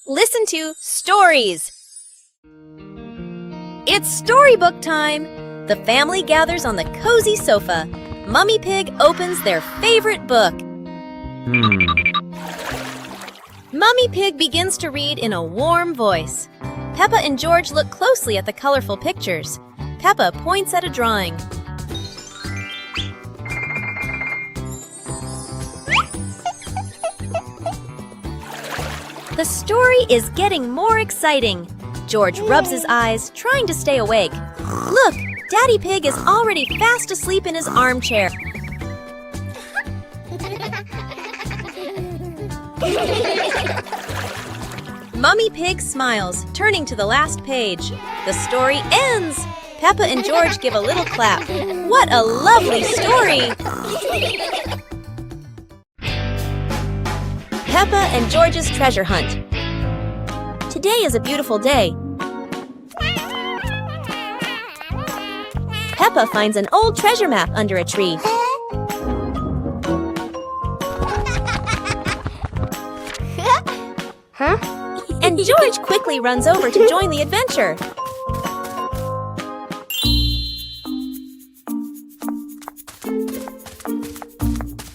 Listen to stories. It's storybook time. The family gathers on the cozy sofa. Mummy Pig opens their favorite book. Mummy Pig begins to read in a warm voice. Peppa and George look closely at the colorful pictures. Peppa points at a drawing. The story is getting more exciting. George rubs his eyes, trying to stay awake. Look, Daddy Pig is already fast asleep in his armchair. Mummy Pig smiles, turning to the last page. The story ends! Peppa and George give a little clap. What a lovely story! Peppa and George's treasure hunt. Today is a beautiful day. Peppa finds an old treasure map under a tree. And George quickly runs over to join the adventure.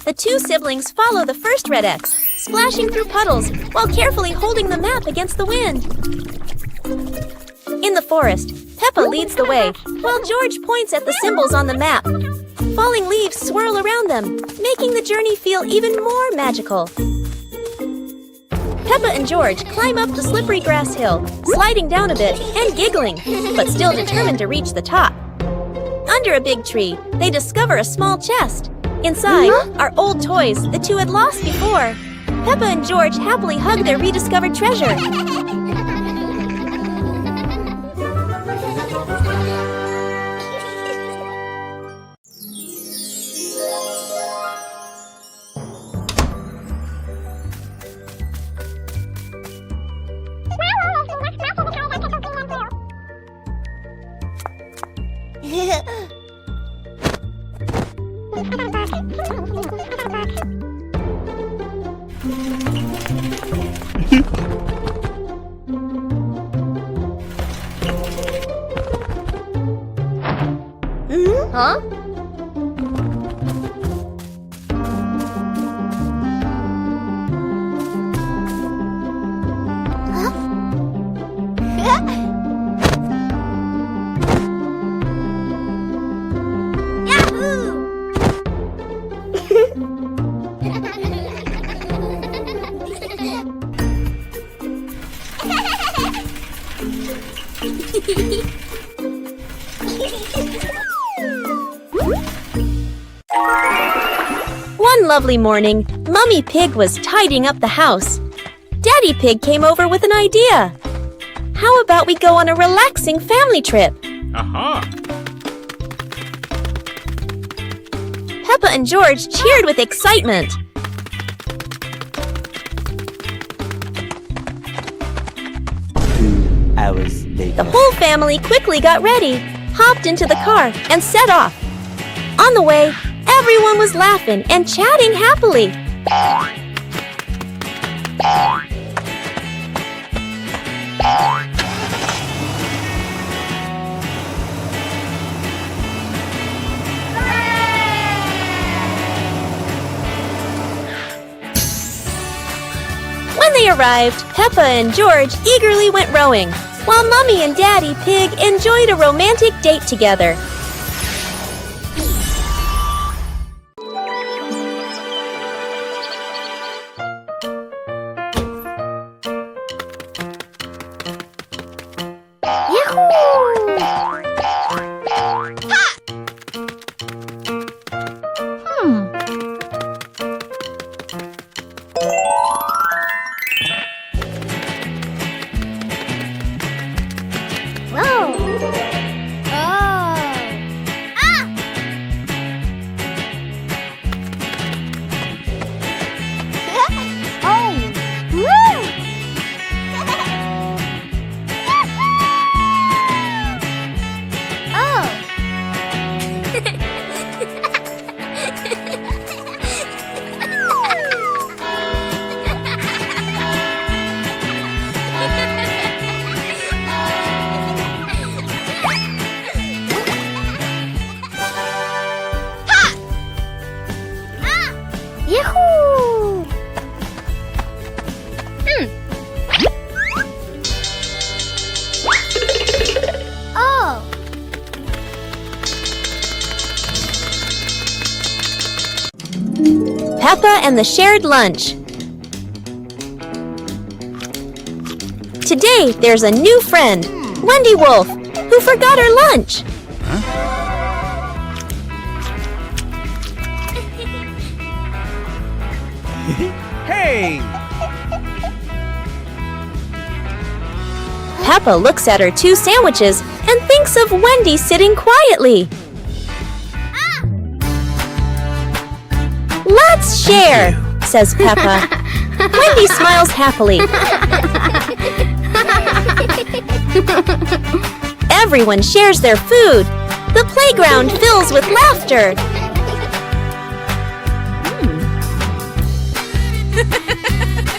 The two siblings follow the first red X, splashing through puddles while carefully holding the map against the wind. In the forest, Peppa leads the way, while George points at the symbols on the map. Falling leaves swirl around them, making the journey feel even more magical. Peppa and George climb up the slippery grass hill, sliding down a bit and giggling, but still determined to reach the top. Under a big tree, they discover a small chest. Inside are old toys the two had lost before. Peppa and George happily hug their rediscovered treasure. Huh? One lovely morning, Mummy Pig was tidying up the house. Daddy Pig came over with an idea. How about we go on a relaxing family trip? Aha! Peppa and George cheered with excitement. Hours later. The whole family quickly got ready, hopped into the car, and set off. On the way, everyone was laughing and chatting happily. When they arrived, Peppa and George eagerly went rowing, while Mummy and Daddy Pig enjoyed a romantic date together. Peppa and the shared lunch. Today, there's a new friend, Wendy Wolf, who forgot her lunch. Hey! Peppa looks at her 2 sandwiches and thinks of Wendy sitting quietly. Let's share, says Peppa. Wendy smiles happily. Everyone shares their food. The playground fills with laughter.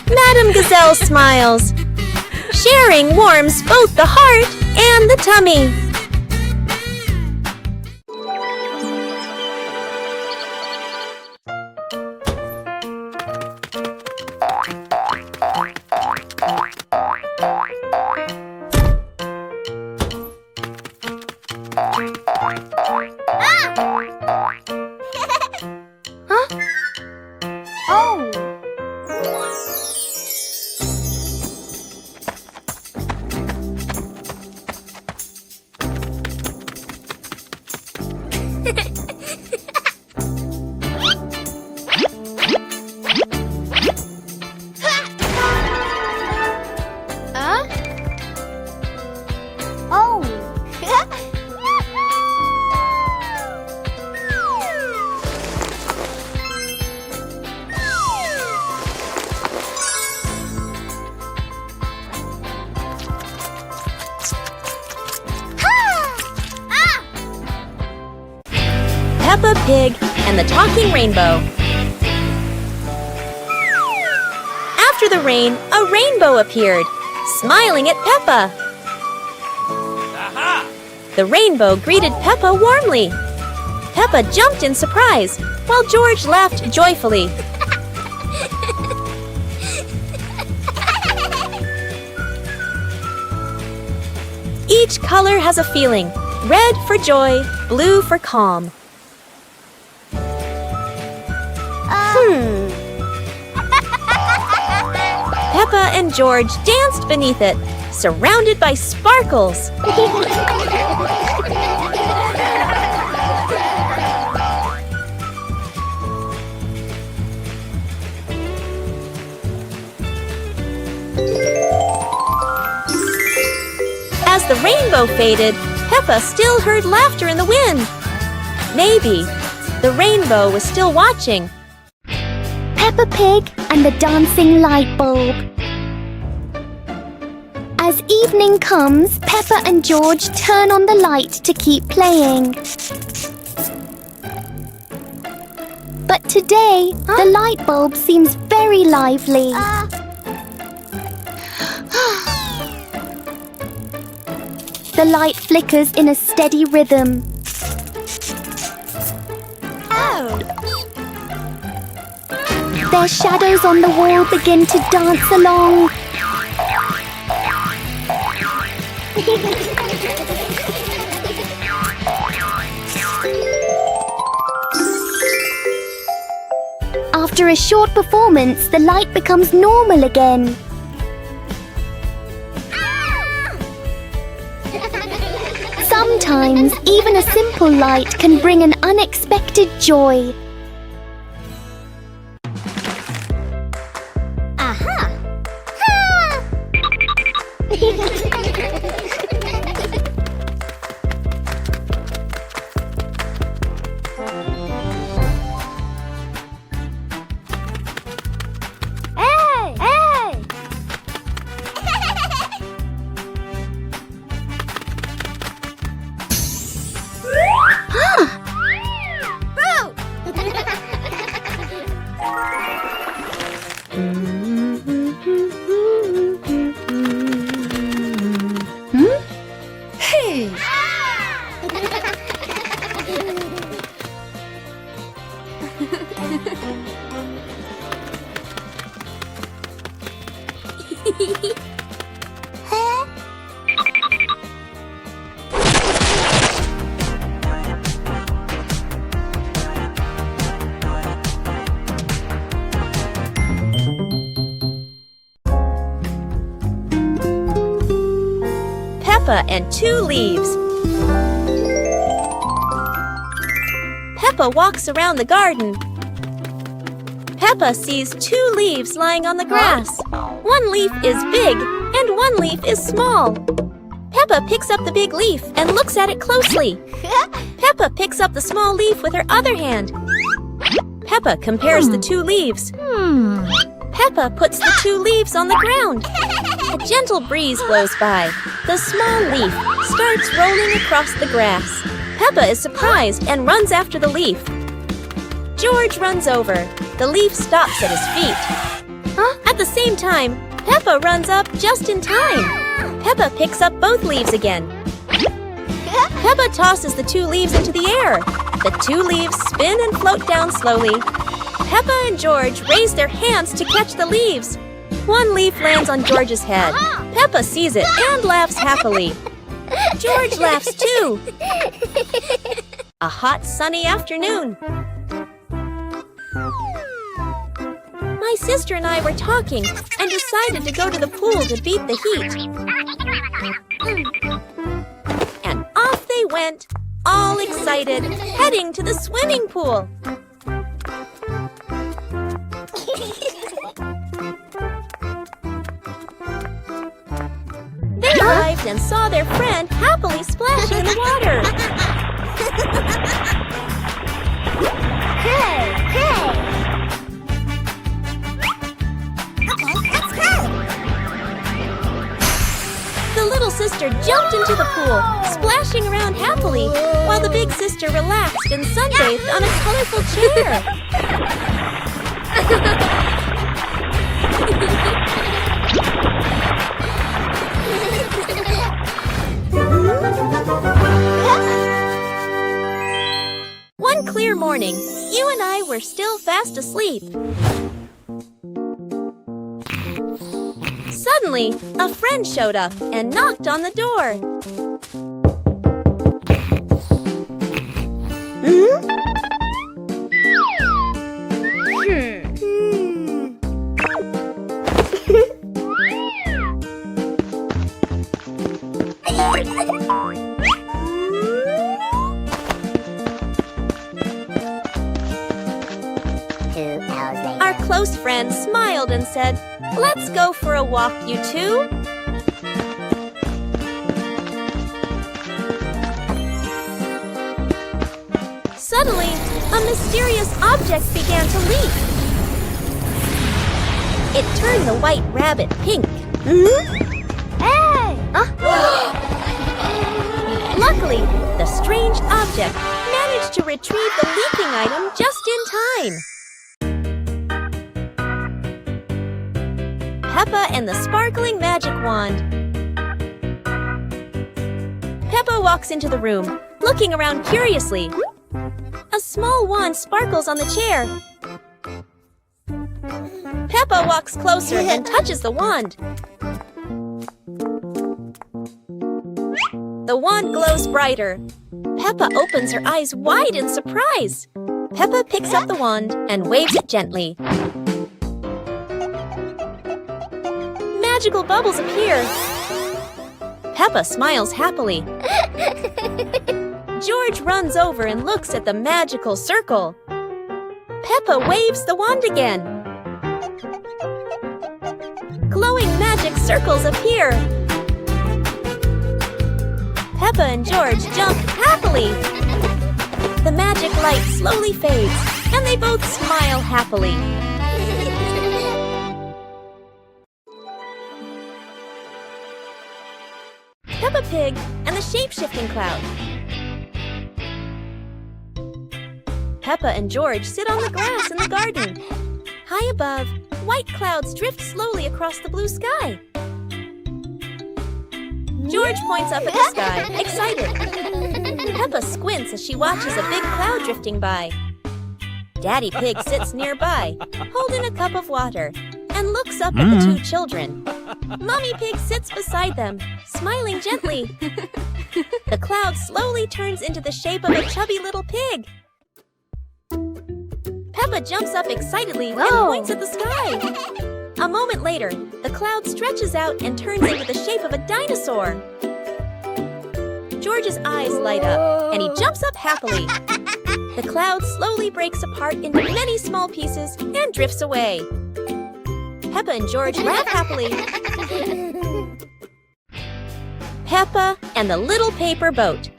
Madame Gazelle smiles. Sharing warms both the heart and the tummy. Peppa Pig and the Talking Rainbow. After the rain, a rainbow appeared, smiling at Peppa. Aha! The rainbow greeted Peppa warmly. Peppa jumped in surprise, while George laughed joyfully. Each color has a feeling. Red for joy, blue for calm. Peppa and George danced beneath it, surrounded by sparkles. As the rainbow faded, Peppa still heard laughter in the wind. Maybe the rainbow was still watching. Peppa Pig and the dancing light bulb. As evening comes, Peppa and George turn on the light to keep playing. But today, the light bulb seems very lively. The light flickers in a steady rhythm. Their shadows on the wall begin to dance along. After a short performance, the light becomes normal again. Sometimes, even a simple light can bring an unexpected joy. Peppa and 2 leaves. Peppa walks around the garden. Peppa sees 2 leaves lying on the grass. 1 leaf is big and 1 leaf is small. Peppa picks up the big leaf and looks at it closely. Peppa picks up the small leaf with her other hand. Peppa compares the 2 leaves. Peppa puts the 2 leaves on the ground. A gentle breeze blows by. The small leaf starts rolling across the grass. Peppa is surprised and runs after the leaf. George runs over. The leaf stops at his feet. At the same time, Peppa runs up just in time. Peppa picks up both leaves again. Peppa tosses the 2 leaves into the air. The 2 leaves spin and float down slowly. Peppa and George raise their hands to catch the leaves. 1 leaf lands on George's head. Peppa sees it and laughs happily. George laughs too. A hot, sunny afternoon. My sister and I were talking and decided to go to the pool to beat the heat. And off they went, all excited, heading to the swimming pool. They arrived and saw their friend happily splashing in the water. The little sister jumped into the pool, splashing around happily, while the big sister relaxed and sunbathed on a colorful chair. One clear morning, you and I were still fast asleep. Suddenly, a friend showed up and knocked on the door. Our close friend smiled and said, "Let's go for a walk, you two." Suddenly, a mysterious object began to leap. It turned the white rabbit pink. Hey! Luckily, the strange object managed to retrieve the leaping item just in time. Peppa and the sparkling magic wand. Peppa walks into the room, looking around curiously. A small wand sparkles on the chair. Peppa walks closer and touches the wand. The wand glows brighter. Peppa opens her eyes wide in surprise. Peppa picks up the wand and waves it gently. Magical bubbles appear. Peppa smiles happily. George runs over and looks at the magical circle. Peppa waves the wand again. Glowing magic circles appear. Peppa and George jump happily. The magic light slowly fades, and they both smile happily. Peppa Pig and the shape-shifting cloud. Peppa and George sit on the grass in the garden. High above, white clouds drift slowly across the blue sky. George points up at the sky, excited. Peppa squints as she watches a big cloud drifting by. Daddy Pig sits nearby, holding a cup of water, and looks up at the 2 children. Mummy Pig sits beside them, smiling gently. The cloud slowly turns into the shape of a chubby little pig. Peppa jumps up excitedly and points at the sky. A moment later, the cloud stretches out and turns into the shape of a dinosaur. George's eyes light up, and he jumps up happily. The cloud slowly breaks apart into many small pieces and drifts away. Peppa and George laugh happily. Peppa and the Little Paper Boat.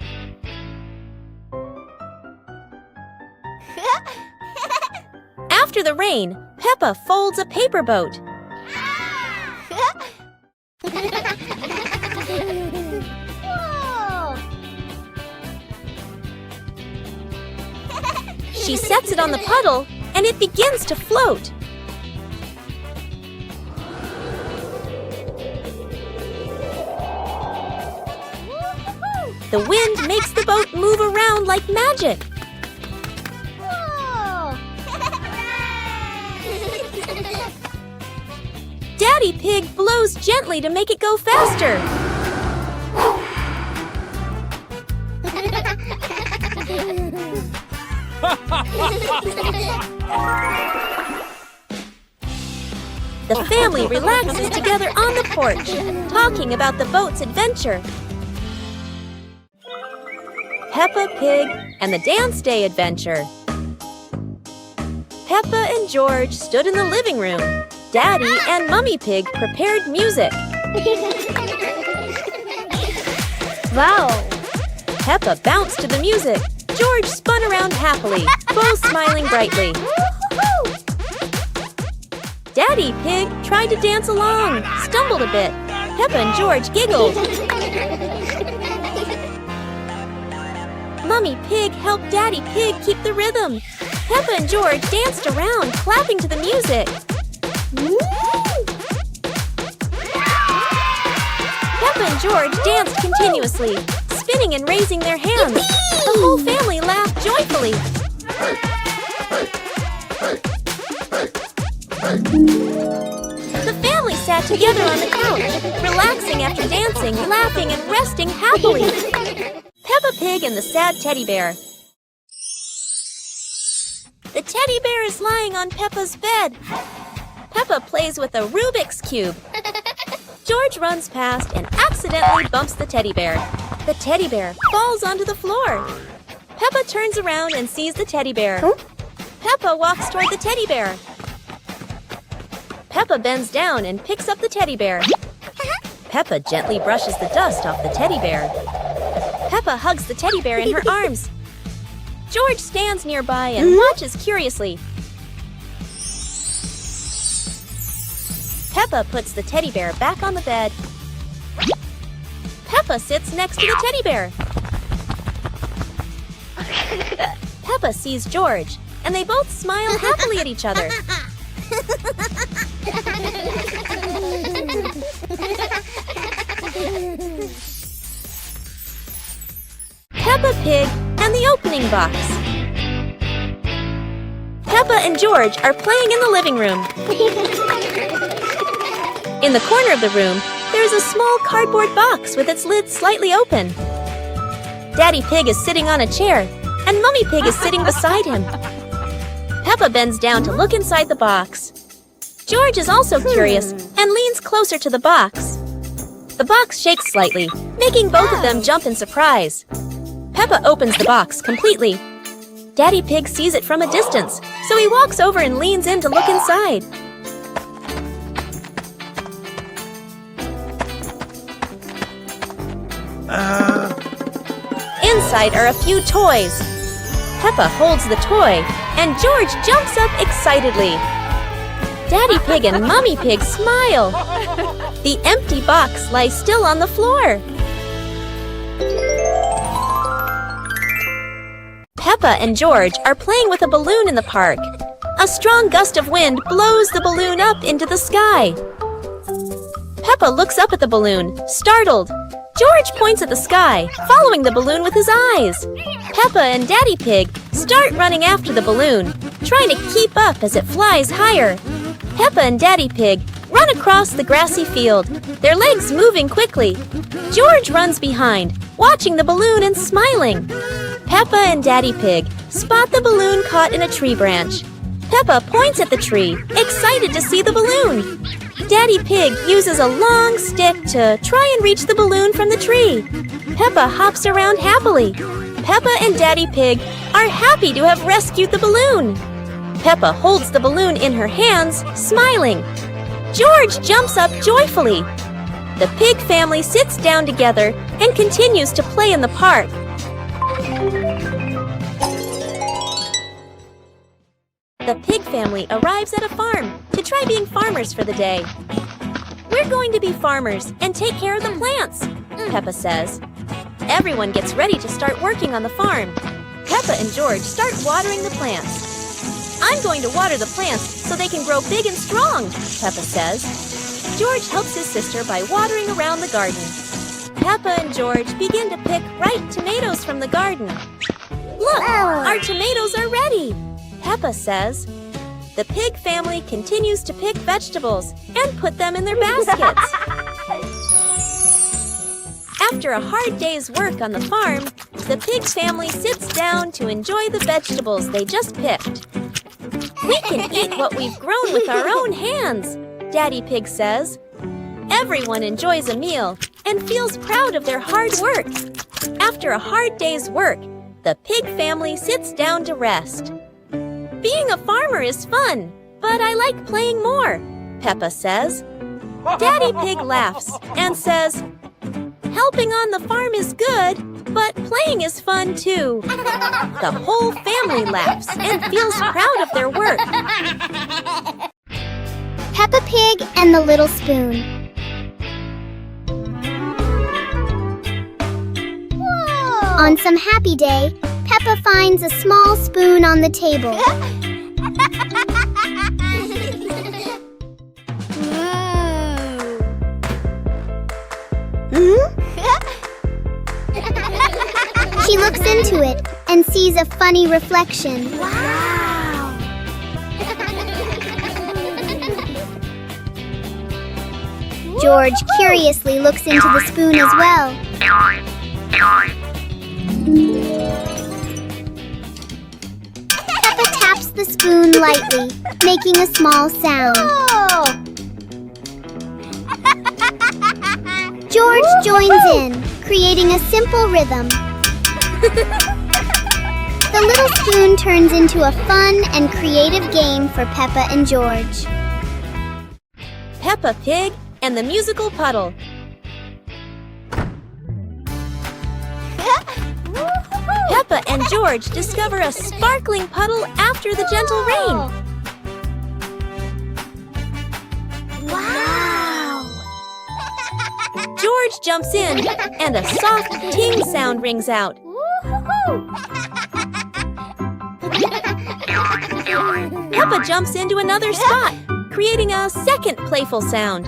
After the rain, Peppa folds a paper boat. She sets it on the puddle, and it begins to float. The wind makes the boat move around like magic. Daddy Pig blows gently to make it go faster. The family relaxes together on the porch, talking about the boat's adventure. Peppa Pig and the Dance Day Adventure. Peppa and George stood in the living room. Daddy and Mummy Pig prepared music. Wow! Peppa bounced to the music. George spun around happily, both smiling brightly. Daddy Pig tried to dance along, stumbled a bit. Peppa and George giggled. Mummy Pig helped Daddy Pig keep the rhythm. Peppa and George danced around, clapping to the music. Peppa and George danced continuously, spinning and raising their hands. The whole family laughed joyfully. The family sat together on the couch, relaxing after dancing, laughing, and resting happily. Peppa Pig and the Sad Teddy Bear. The teddy bear is lying on Peppa's bed. Peppa plays with a Rubik's Cube. George runs past and accidentally bumps the teddy bear. The teddy bear falls onto the floor. Peppa turns around and sees the teddy bear. Peppa walks toward the teddy bear. Peppa bends down and picks up the teddy bear. Peppa gently brushes the dust off the teddy bear. Peppa hugs the teddy bear in her arms. George stands nearby and watches curiously. Peppa puts the teddy bear back on the bed. Peppa sits next to the teddy bear. Peppa sees George, and they both smile happily at each other. Peppa Pig and the Opening Box. Peppa and George are playing in the living room. In the corner of the room, there is a small cardboard box with its lid slightly open. Daddy Pig is sitting on a chair, and Mummy Pig is sitting beside him. Peppa bends down to look inside the box. George is also curious and leans closer to the box. The box shakes slightly, making both of them jump in surprise. Peppa opens the box completely. Daddy Pig sees it from a distance, so he walks over and leans in to look inside. Inside are a few toys. Peppa holds the toy, and George jumps up excitedly. Daddy Pig and Mummy Pig smile. The empty box lies still on the floor. Peppa and George are playing with a balloon in the park. A strong gust of wind blows the balloon up into the sky. Peppa looks up at the balloon, startled. George points at the sky, following the balloon with his eyes. Peppa and Daddy Pig start running after the balloon, trying to keep up as it flies higher. Peppa and Daddy Pig run across the grassy field, their legs moving quickly. George runs behind, watching the balloon and smiling. Peppa and Daddy Pig spot the balloon caught in a tree branch. Peppa points at the tree, excited to see the balloon. Daddy Pig uses a long stick to try and reach the balloon from the tree. Peppa hops around happily. Peppa and Daddy Pig are happy to have rescued the balloon. Peppa holds the balloon in her hands, smiling. George jumps up joyfully. The pig family sits down together and continues to play in the park. The pig family arrives at a farm to try being farmers for the day. We're going to be farmers and take care of the plants, Peppa says. Everyone gets ready to start working on the farm. Peppa and George start watering the plants. I'm going to water the plants so they can grow big and strong, Peppa says. George helps his sister by watering around the garden. Peppa and George begin to pick ripe tomatoes from the garden. Look, our tomatoes are ready, Peppa says. The pig family continues to pick vegetables and put them in their baskets. After a hard day's work on the farm, the pig family sits down to enjoy the vegetables they just picked. We can eat what we've grown with our own hands, Daddy Pig says. Everyone enjoys a meal and feels proud of their hard work. After a hard day's work, the pig family sits down to rest. Being a farmer is fun, but I like playing more, Peppa says. Daddy Pig laughs and says, helping on the farm is good, but playing is fun too. The whole family laughs and feels proud of their work. Peppa Pig and the Little Spoon. Whoa. On some happy day, Peppa finds a small spoon on the table. She looks into it and sees a funny reflection. Wow! George curiously looks into the spoon as well. Peppa taps the spoon lightly, making a small sound. George joins in, creating a simple rhythm. The little spoon turns into a fun and creative game for Peppa and George. Peppa Pig and the musical puddle. Peppa and George discover a sparkling puddle after the gentle rain. Wow! George jumps in and a soft ting sound rings out. Peppa jumps into another spot, creating a second playful sound.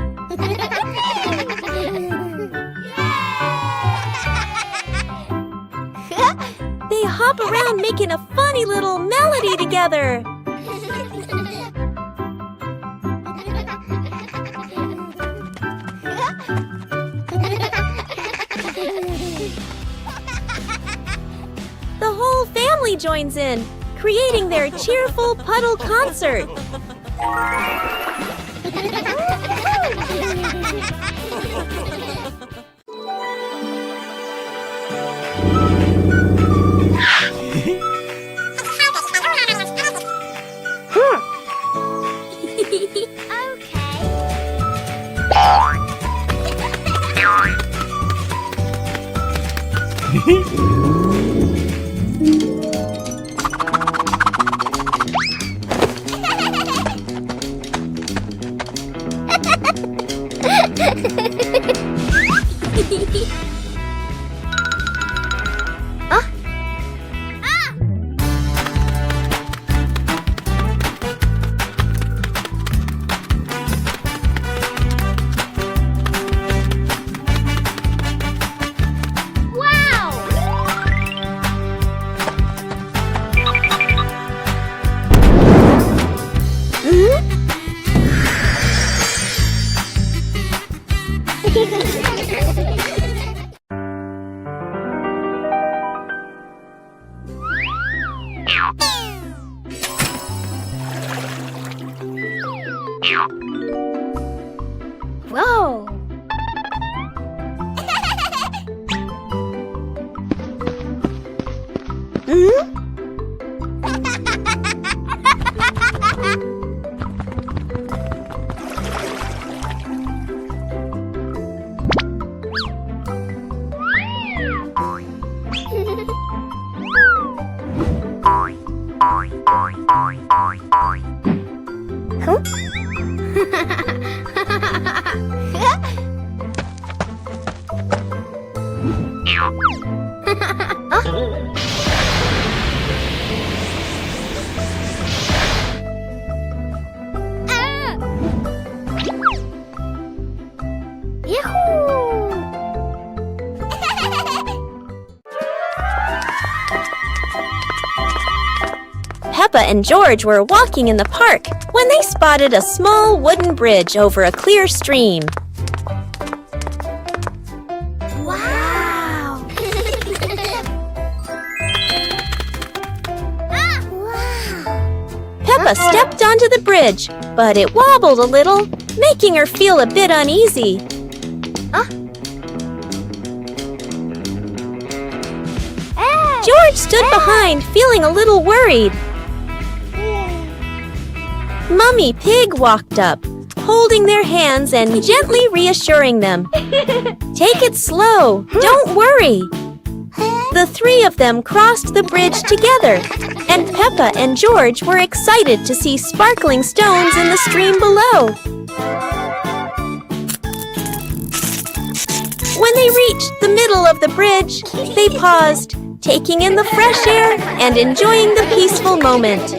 They hop around making a funny little melody together. The whole family joins in, creating their cheerful puddle concert. Peppa and George were walking in the park when they spotted a small wooden bridge over a clear stream. Wow! Peppa stepped onto the bridge, but it wobbled a little, making her feel a bit uneasy. George stood behind, feeling a little worried. Mummy Pig walked up, holding their hands and gently reassuring them. Take it slow, don't worry. The three of them crossed the bridge together, and Peppa and George were excited to see sparkling stones in the stream below. When they reached the middle of the bridge, they paused, taking in the fresh air and enjoying the peaceful moment.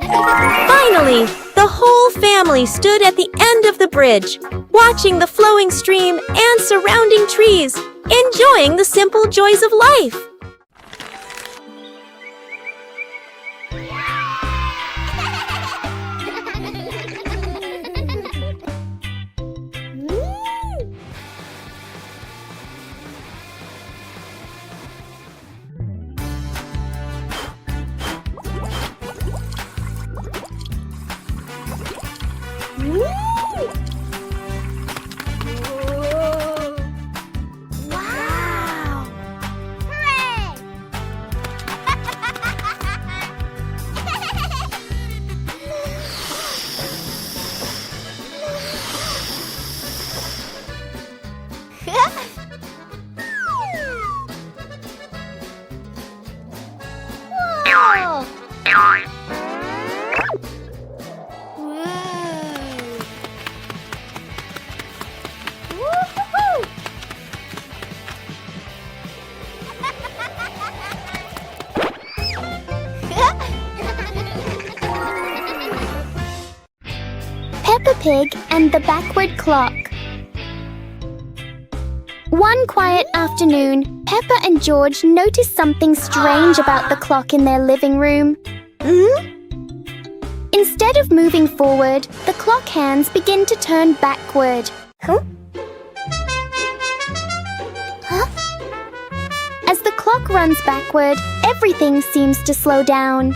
Finally, the whole family stood at the end of the bridge, watching the flowing stream and surrounding trees, enjoying the simple joys of life. Wow! Hooray! Whoa! Peppa Pig and the Backward Clock. One quiet afternoon, Peppa and George noticed something strange about the clock in their living room. Instead of moving forward, the clock hands begin to turn backward. As the clock runs backward, everything seems to slow down.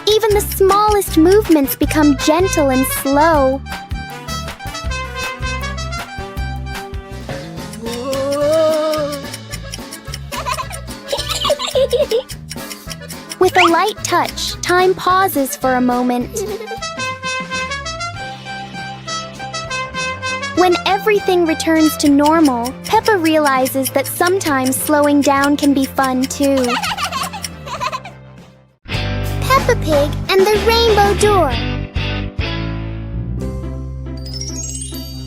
Even the smallest movements become gentle and slow. With a light touch, time pauses for a moment. When everything returns to normal, Peppa realizes that sometimes slowing down can be fun too. Peppa Pig and the Rainbow Door.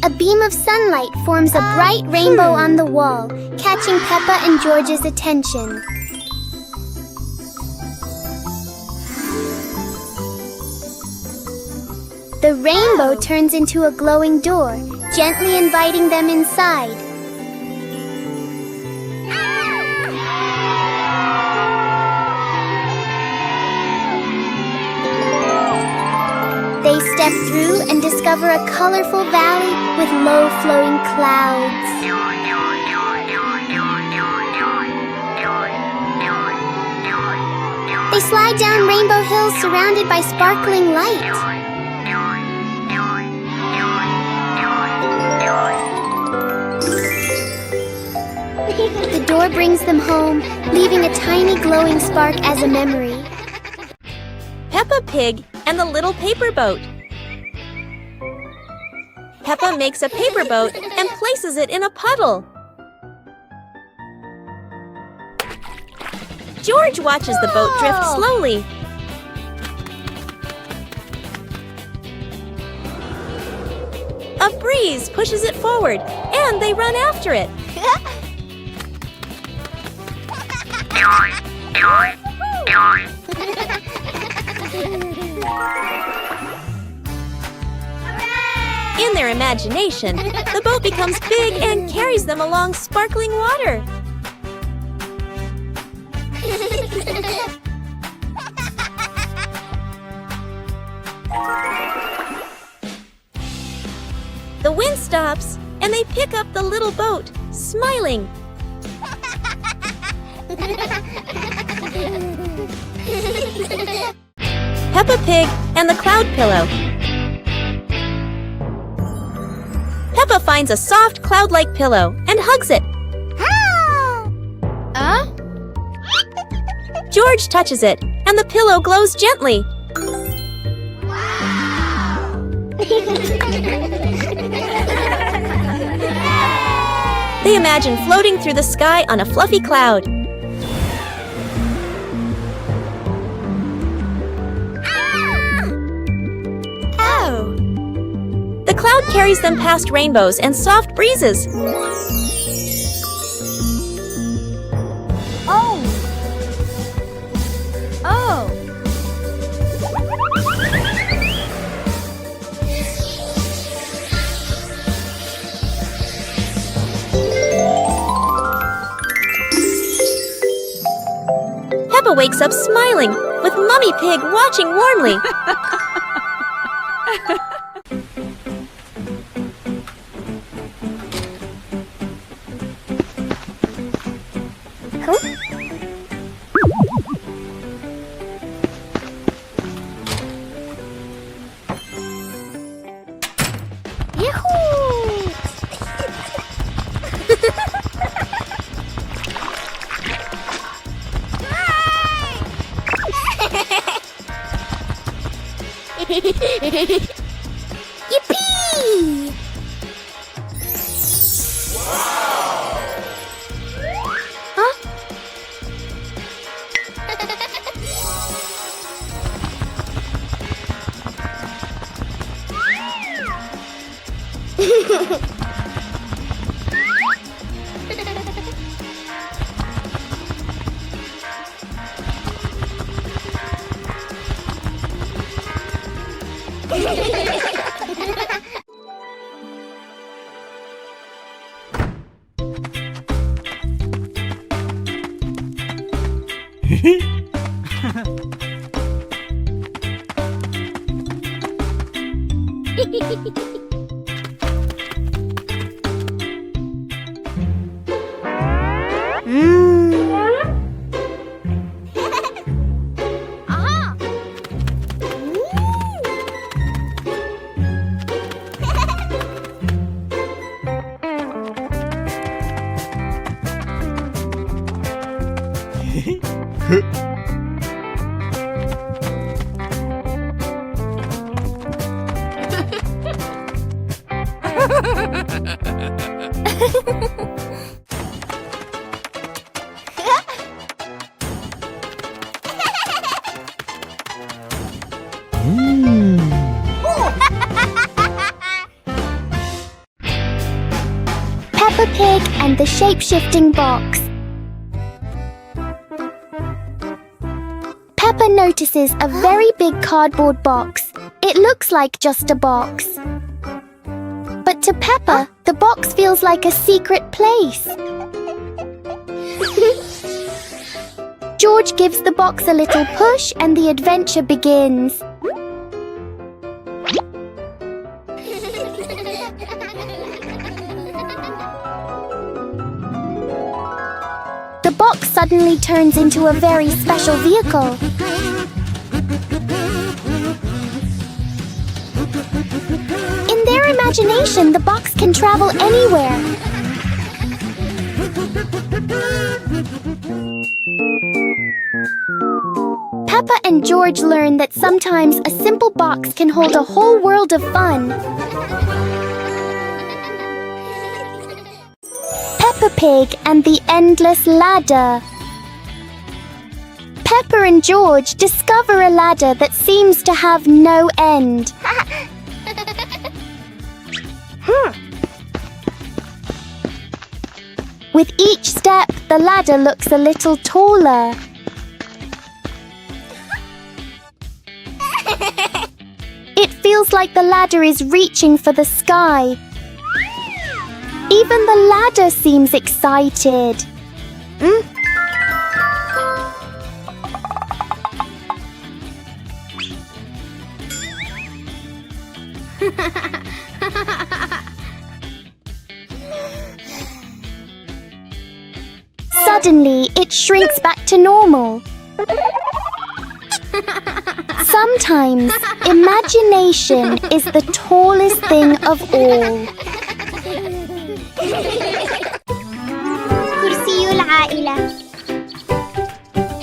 A beam of sunlight forms a bright rainbow on the wall, catching Peppa and George's attention. The rainbow turns into a glowing door, gently inviting them inside. They step through and discover a colorful valley with low-flowing clouds. They slide down Rainbow Hills surrounded by sparkling light. door brings them home, leaving a tiny glowing spark as a memory. Peppa Pig and the Little Paper Boat. Peppa makes a paper boat and places it in a puddle. George watches the boat drift slowly. A breeze pushes it forward, and they run after it. In their imagination, the boat becomes big and carries them along sparkling water. The wind stops, and they pick up the little boat, smiling. Peppa Pig and the Cloud Pillow. Peppa finds a soft cloud-like pillow and hugs it. George touches it, and the pillow glows gently. They imagine floating through the sky on a fluffy cloud. The cloud carries them past rainbows and soft breezes. Peppa wakes up smiling, with Mummy Pig watching warmly. Yippee! Peppa Pig and the shape-shifting box. Peppa notices a very big cardboard box. It looks like just a box. But to Peppa, the box feels like a secret place. George gives the box a little push and the adventure begins. The box suddenly turns into a very special vehicle. In their imagination, the box can travel anywhere. Peppa and George learn that sometimes a simple box can hold a whole world of fun. Peppa Pig and the Endless Ladder. Peppa and George discover a ladder that seems to have no end. With each step, the ladder looks a little taller. It feels like the ladder is reaching for the sky. Even the ladder seems excited. Suddenly, it shrinks back to normal. Sometimes, imagination is the tallest thing of all. كرسي العائلة.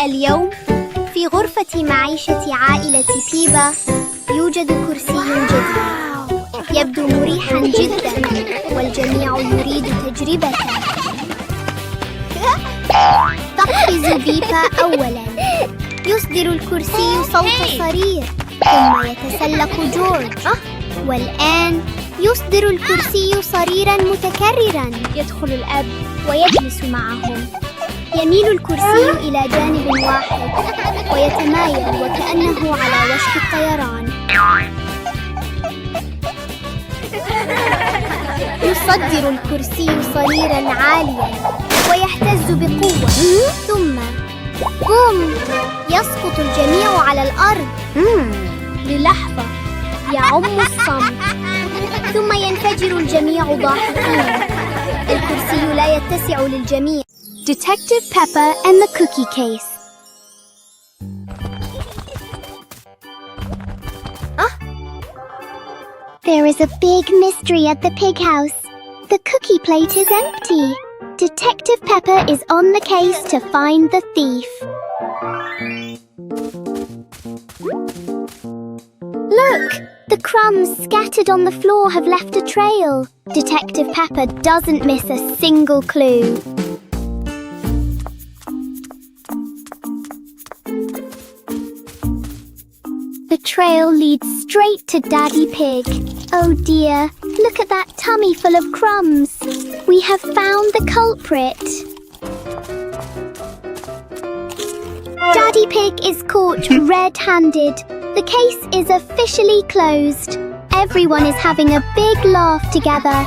اليوم في غرفة معيشة عائلة بيبا يوجد كرسي جديد. يبدو مريحا جدا والجميع يريد تجربته. تقفز بيبا أولا. يصدر الكرسي صوت صرير ثم يتسلق جورج. والآن يصدر الكرسي صريرا متكررا. يدخل الأب ويجلس معهم. يميل الكرسي إلى جانب واحد ويتمايل وكأنه على وشك الطيران. يصدر الكرسي صريرا عاليا ويهتز بقوة. ثم بوم! يسقط الجميع على الأرض. للحظة يعم الصمت ثم ينفجر الجميع ضاحكين. الكرسي لا يتسع للجميع. Detective Peppa and the Cookie Case. There is a big mystery at the pig house. The cookie plate is empty. Detective Peppa is on the case to find the thief. Look! The crumbs scattered on the floor have left a trail. Detective Peppa doesn't miss a single clue. The trail leads straight to Daddy Pig. Oh dear, look at that tummy full of crumbs. We have found the culprit. Daddy Pig is caught red-handed. The case is officially closed. Everyone is having a big laugh together.